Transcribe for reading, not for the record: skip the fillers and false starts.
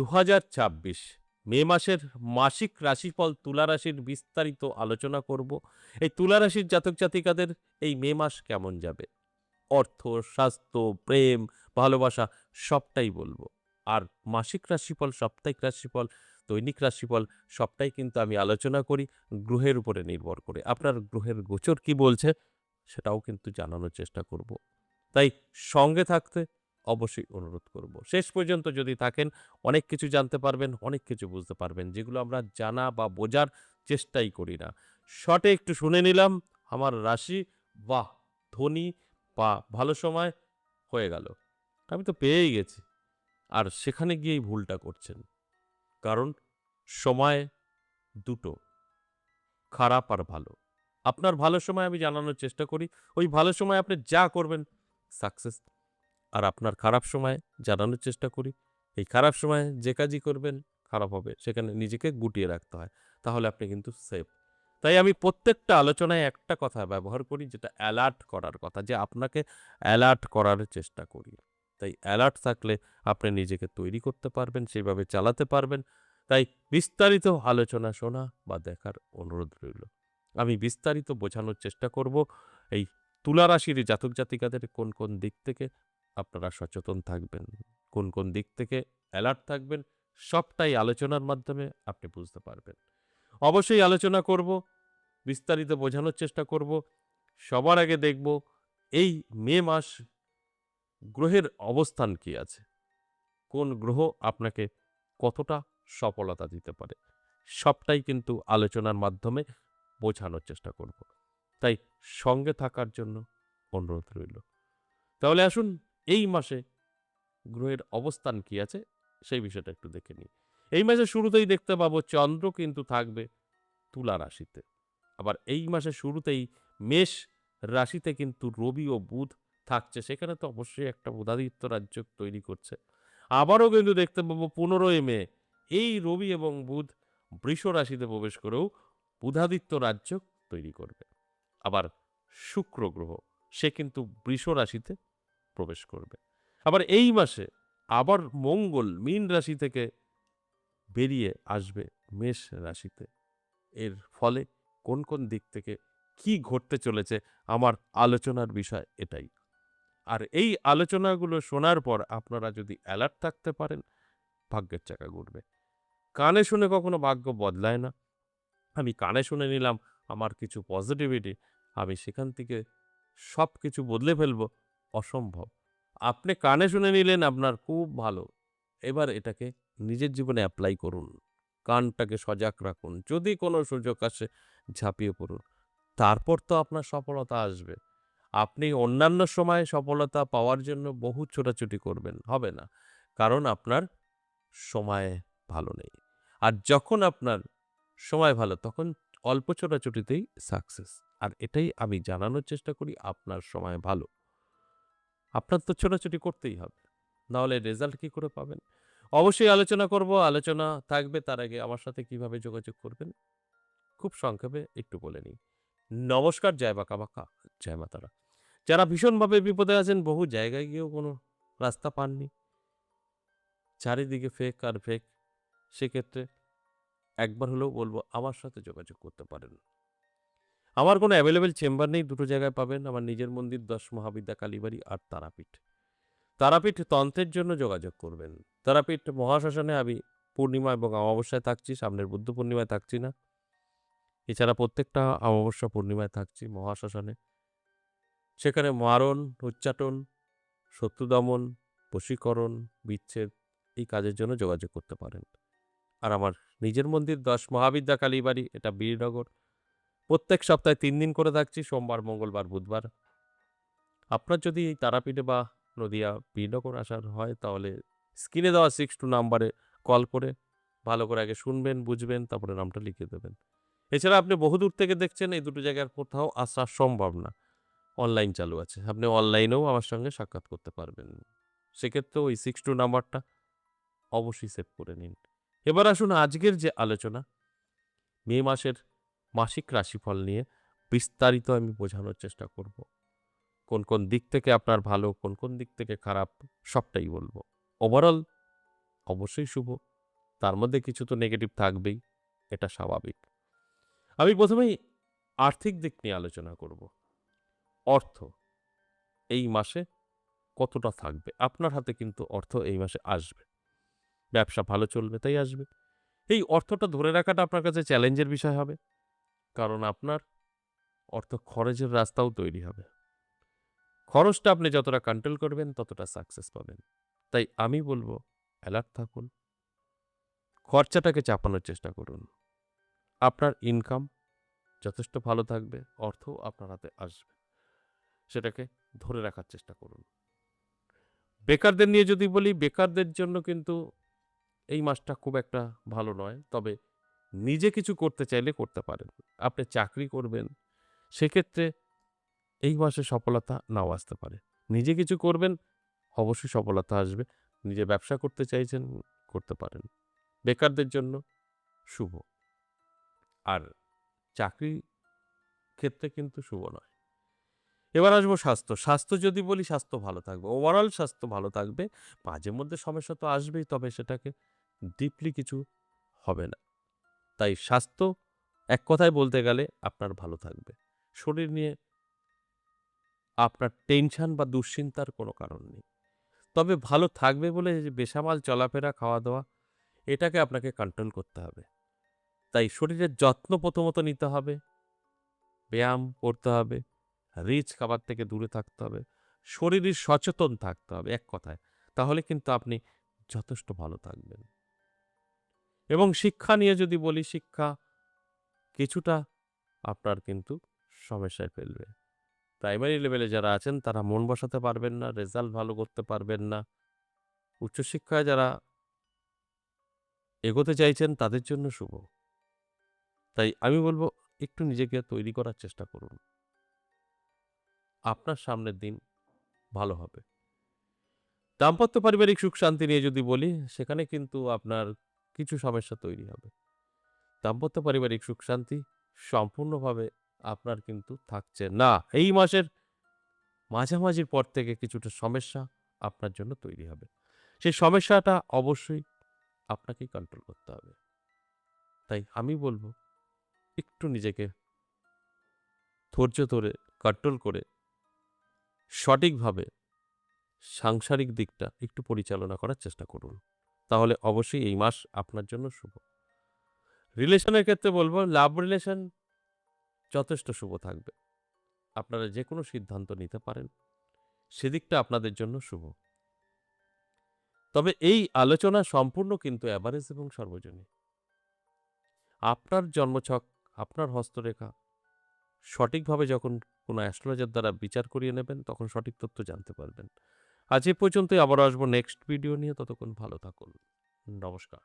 2026 মে মাসের মাসিক রাশিফল তুলা রাশির বিস্তারিত আলোচনা করব। এই তুলা রাশির জাতক জাতিকাদের এই মে মাস কেমন যাবে? অর্থ, স্বাস্থ্য, প্রেম, ভালোবাসা সবটাই বলবো। আর মাসিক রাশিফল, সাপ্তাহিক রাশিফল, দৈনিক রাশিফল সবটাই কিন্তু আমি আলোচনা করি গ্রহের উপরে নির্ভর করে। আপনার গ্রহের গোচর কি বলছে সেটাও কিন্তু জানানোর চেষ্টা করব। তাই সঙ্গে থাকতে অবশ্যই অনুরোধ করব। শেষ পর্যন্ত যদি থাকেন অনেক কিছু জানতে পারবেন, অনেক কিছু বুঝতে পারবেন যেগুলো আমরা জানা বা বোঝার চেষ্টাই করি না। শর্টে একটু শুনে নিলাম আমার রাশি, বাহ! ধনী বা ভালো সময় হয়ে গেল। আমি তো পেয়েই গেছি। আর সেখানে গিয়েই ভুলটা করছেন। কারণ সময় দুটো, খারাপ আর ভালো। আপনার ভালো সময় আমি জানানোর চেষ্টা করি। ওই ভালো সময় আপনি যা করবেন সাকসেস। আর আপনার খারাপ সময় জানানোর চেষ্টা করি। এই খারাপ সময়ে যে কাজই করবেন খারাপ হবে। সেখানে নিজেকে গুটিয়ে রাখতে হয়। তাহলে আপনি কিন্তু সেফ। তাই আমি প্রত্যেকটা আলোচনায় একটা কথা ব্যবহার করি যেটা অ্যালার্ট করার কথা। যে আপনাকে অ্যালার্ট করার চেষ্টা করি। তাই অ্যালার্ট থাকলে আপনি নিজেকে তৈরি করতে পারবেন, সেভাবে চালাতে পারবেন। তাই বিস্তারিত আলোচনা শোনা বা দেখার অনুরোধ রইল। আমি বিস্তারিত বোঝানোর চেষ্টা করব এই তুলা রাশির জাতক জাতিকাদের কোন, কোন দিক থেকে আপনারা সচেতন থাকবেন, কোন, কোন দিক থেকে অ্যালার্ট থাকবেন, সবটাই আলোচনার মাধ্যমে আপনি বুঝতে পারবেন। অবশ্যই আলোচনা করব, বিস্তারিত বোঝানোর চেষ্টা করব। সবার আগে দেখব এই মে মাস গ্রহের অবস্থান কি আছে? কোন গ্রহ আপনাকে কতটা সফলতা দিতে পারে? সবটাই কিন্তু আলোচনার মাধ্যমে বোঝানোর চেষ্টা করব। তাই সঙ্গে থাকার জন্য অনুরোধ রইল। তাহলে আসুন এই মাসে গ্রহের অবস্থান কি আছে সেই বিষয়টা একটু দেখে নিই। এই মাসের শুরুতেই দেখতে পাবো চন্দ্র কিন্তু থাকবে তুলা রাশিতে। আবার এই মাসের শুরুতেই মেষ রাশিতে কিন্তু রবি ও বুধ থাকছে। সেখানে তো অবশ্যই একটা বুধাদিত্য রাজ্য তৈরি করছে। আবারও কিন্তু দেখতে পাবো ১৫ই মে এই রবি এবং বুধ বৃষ রাশিতে প্রবেশ করেও বুধাদিত্য রাজ্য তৈরি করবে। আবার শুক্র গ্রহ সে কিন্তু বৃষ রাশিতে প্রবেশ করবে। আবার এই মাসে আবার মঙ্গল মীন রাশি থেকে বেরিয়ে আসবে মেষ রাশিতে। এর ফলে কোন, কোন দিক থেকে কি ঘটতে চলেছে আমার আলোচনার বিষয় এটাই। আর এই আলোচনাগুলো শোনার পর আপনারা যদি অ্যালার্ট থাকতে পারেন, ভাগ্যের চাকা ঘুরবে। কানে শুনে কখনো ভাগ্য বদলায় না। আমি কানে শুনে নিলাম আমার কিছু পজিটিভিটি, আমি সেখান থেকে সবকিছু বদলে ফেলবো, অসম্ভব। আপনি কানে শুনে নিলেন আপনার খুব ভালো। এবার এটাকে নিজের জীবনে এপ্লাই করুন। কানটাকে সজাগ রাখুন। যদি কোনো সুযোগ আসে ঝাঁপিয়ে পড়ুন। তারপর তো আপনার সফলতা আসবে। আপনি অন্যান্য সময়ে সফলতা পাওয়ার জন্য বহু ছোটাছুটি করবেন, হবে না। কারণ আপনার সময় ভালো নেই। আর যখন আপনার সময় ভালো তখন অল্প ছোটাছুটিতেই সাকসেস। আর এটাই আমি জানানোর চেষ্টা করি আপনার সময় ভালো। আপনার তো ছোটাছুটি করতেই হবে। নাহলে রেজাল্ট কি করে পাবেন? অবশ্যই আলোচনা করব। আলোচনা থাকবে তার আগে আমার সাথে কিভাবে যোগাযোগ করবেন? খুব সংক্ষেপে একটু বলে নিই। নমস্কার, জয় বাঁকা বাঁকা, জয় মা তারা। যারা ভীষণভাবে বিপদে আছেন বহু জায়গায় গিয়েও কোনো রাস্তা পাননি। চারিদিকে ফেক আর ফেক। সেক্ষেত্রে একবার হলেও বলব আমার সাথে যোগাযোগ করতে পারেন। আমার কোনো অ্যাভেলেবেল চেম্বার নেই, দুটো জায়গায় পাবেন। আমার নিজের মন্দির ১০ মহাবিদ্যা কালীবাড়ি আর তারাপীঠ। তারাপীঠ তন্ত্রের জন্য যোগাযোগ করবেন। তারাপীঠ মহাশ্মশানে আমি পূর্ণিমা এবং অমাবস্যায় থাকছি, সামনের বুদ্ধ পূর্ণিমায় থাকছি না। এছাড়া প্রত্যেকটা অমাবস্যা পূর্ণিমায় থাকছি মহাশ্মশানে। সেখানে মারণ, উচ্চাটন, শত্রুদমন, বশীকরণ, বিচ্ছেদ এই কাজের জন্য যোগাযোগ করতে পারেন। আর আমার নিজের মন্দির ১০ মহাবিদ্যা কালীবাড়ি, এটা বীরনগর। প্রত্যেক সপ্তাহে ৩ দিন করে থাকছি, সোমবার, মঙ্গলবার, বুধবার। আপনার যদি এই তারাপীঠে বা নদিয়া বীরনগর আসার হয় তাহলে স্ক্রিনে দেওয়া 62 নাম্বারে কল করে ভালো করে আগে শুনবেন, বুঝবেন, তারপরে নামটা লিখে দেবেন। এছাড়া আপনি বহুদূর থেকে দেখছেন, এই দুটো জায়গার কোথাও আসা সম্ভব না। অনলাইন চালু আছে। আপনি অনলাইনেও আমার সঙ্গে সাক্ষাৎ করতে পারবেন। সেক্ষেত্রেও ওই 62 নাম্বারটা অবশ্যই সেভ করে নিন। এবার আসুন আজকের যে আলোচনা, মে মাসের মাসিক রাশিফল নিয়ে বিস্তারিত আমি বোঝানোর চেষ্টা করব। কোন, কোন দিক থেকে আপনার ভালো, কোন, কোন দিক থেকে খারাপ সবটাই বলব। ওভারঅল অবশ্যই শুভ। তার মধ্যে কিছু তো নেগেটিভ থাকবেই, এটা স্বাভাবিক। আমি প্রথমেই আর্থিক দিক নিয়ে আলোচনা করব। অর্থ এই মাসে কতটা থাকবে? আপনার হাতে কিন্তু অর্থ এই মাসে আসবে। ব্যবসা ভালো চলবে তাই আসবে। এই অর্থটা ধরে রাখাটা আপনার কাছে চ্যালেঞ্জের বিষয় হবে। কারণ আপনার অর্থ খরচের রাস্তাও তৈরি হবে। খরচটা আপনি যতটা কন্ট্রোল করবেন ততটা সাকসেস পাবেন। তাই আমি বলব অ্যালার্ট থাকুন। খরচাটাকে চাপানোর চেষ্টা করুন। আপনার ইনকাম যথেষ্ট ভালো থাকবে, অর্থও আপনার হাতে আসবে। সেটাকে ধরে রাখার চেষ্টা করুন। বেকারদের নিয়ে যদি বলি, বেকারদের জন্য কিন্তু এই মাসটা খুব একটা ভালো নয়। তবে নিজে কিছু করতে চাইলে করতে পারেন। আপনি চাকরি করবেন, সেক্ষেত্রে এই মাসে সফলতা নাও আসতে পারে। নিজে কিছু করবেন, অবশ্যই সফলতা আসবে। নিজে ব্যবসা করতে চাইছেন, করতে পারেন। বেকারদের জন্য শুভ। আর চাকরি ক্ষেত্রে কিন্তু শুভ নয়। এবার আসবো স্বাস্থ্য। স্বাস্থ্য যদি বলি, স্বাস্থ্য ভালো থাকবে। ওভারঅল স্বাস্থ্য ভালো থাকবে। মাঝে মধ্যে সমস্যা তো আসবেই, তবে সেটাকে ডিপলি কিছু হবে না। তাই স্বাস্থ্য এক কথায় বলতে গেলে আপনার ভালো থাকবে। শরীর নিয়ে আপনার টেনশন বা দুশ্চিন্তার কোনো কারণ নেই। তবে ভালো থাকবে বলে যে বেসামাল চলাফেরা, খাওয়া-দাওয়া এটাকে আপনাকে কন্ট্রোল করতে হবে। তাই শরীরের যত্ন প্রথমত নিতে হবে, ব্যায়াম করতে হবে, রিচ খাবার থেকে দূরে থাকতে হবে, শরীরে সচেতন থাকতে হবে এক কথায়। তাহলে কিন্তু আপনি যথেষ্ট ভালো থাকবেন। এবং শিক্ষা নিয়ে যদি বলি, শিক্ষা কিছুটা আপনার কিন্তু সমস্যায় ফেলবে। প্রাইমারি লেভেলে যারা আছেন তারা মন বসাতে পারবেন না, রেজাল্ট ভালো করতে পারবেন না। উচ্চশিক্ষায় যারা এগোতে চাইছেন তাদের জন্য শুভ। তাই আমি বলব একটু নিজেকে তৈরি করার চেষ্টা করুন। আপনার সামনের দিন ভালো হবে। দাম্পত্য পারিবারিক সুখ শান্তি নিয়ে যদি বলি, সেখানে কিন্তু আপনার কিছু সমস্যা তৈরি হবে। দাম্পত্য পারিবারিক সুখ শান্তি সম্পূর্ণভাবে আপনার কিন্তু থাকছে না। এই মাসের মাঝামাঝির পর থেকে কিছুটা সমস্যা আপনার জন্য তৈরি হবে। সেই সমস্যাটা অবশ্যই আপনাকেই কন্ট্রোল করতে হবে। তাই আমি বলব একটু নিজেকে ধৈর্য ধরে কন্ট্রোল করে সঠিকভাবে সাংসারিক দিকটা একটু পরিচালনা করার চেষ্টা করুন। তাহলে অবশ্যই এই মাস আপনার জন্য শুভ। রিলেশনের ক্ষেত্রে বলব লাভ রিলেশন যথেষ্ট শুভ থাকবে। আপনারা যেকোনো সিদ্ধান্ত নিতে পারেন। সেদিকটা আপনাদের জন্য শুভ। তবে এই আলোচনা সম্পূর্ণ কিন্তু এভারেজ এবং সর্বজনীন। আপনার জন্মছক, আপনার হস্তরেখা সঠিকভাবে যখন কোনো অ্যাস্ট্রোলজার দ্বারা বিচার করিয়ে নেবেন, তখন সঠিক তথ্য জানতে পারবেন। আজ এ পর্যন্তই, আবারও আসবো নেক্সট ভিডিও নিয়ে। ততক্ষণ ভালো থাকুন। নমস্কার।